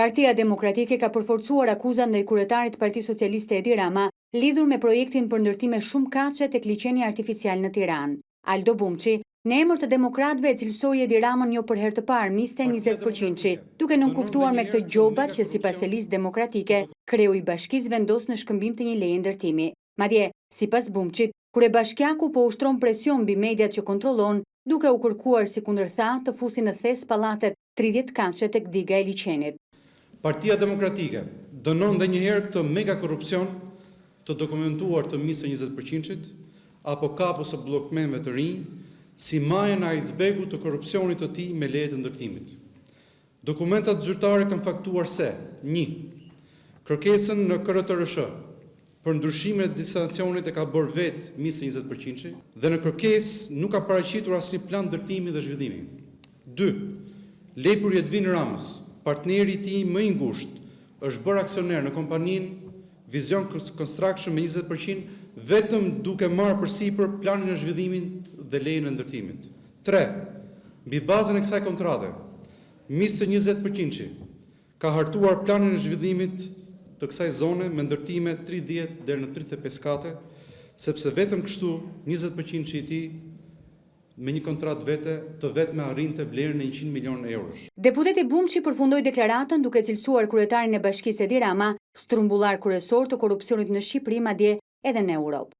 Partia Demokratike ka përforcuar akuzat ndaj kryetarit të Partisë Socialiste Edi Rama lidhur me projektin për ndërtime shumë kaçe tek liçeni artificial në Tiranë. Aldo Bumçi, në emër të demokratëve, e cilësoi Edi Ramën jo për herë të parë mister 20%, duke nënkuptuar me këtë gjobat që sipas e Listë Demokratike, kreu i bashkisë vendos në shkëmbim të një leje ndërtimi. Madje, sipas Bumçit, kryebashkiaku po ushtron presion mbi mediat që kontrollon, duke u kërkuar si kundërtha të fusin në thes pallatet 30 kaçe tek diga e liçenit. Partia Demokratike dënon dhe njëherë këtë mega korupcion të dokumentuar të misë 20%, apo kapës së bllokmenve të rinj, si majën e icebergut të korupcionit të tij me leje të ndërtimit. Dokumentat zyrtare kanë faktuar se 1. Kërkesën në KRTRSH për ndryshimin e distancionit e ka bërë vetë misë 20% dhe në kërkesë nuk ka paraqitur asnjë plan ndërtimi dhe zhvillimi. 2. Lepur Jedvin Ramës, partneri i tij më i ngushtë, është bërë aksioner në kompaninë Vision Construction me 20% vetëm duke marrë përsipër planin e zhvillimit dhe lejen e ndërtimit. 3. Mbi bazën e kësaj kontrate, misë 20% ka hartuar planin e zhvillimit të kësaj zone me ndërtime 30 deri në 35 kate, sepse vetëm kështu 20% i tij me një kontratë vete të vetme arrinte vlerën e 100 milion eurosh. Deputeti Bumçi përfundoi deklaratën duke cilësuar kryetarin e bashkisë Edi Rama, strumbullar kryesor të korrupsionit në Shqipëri, madje edhe në Europë.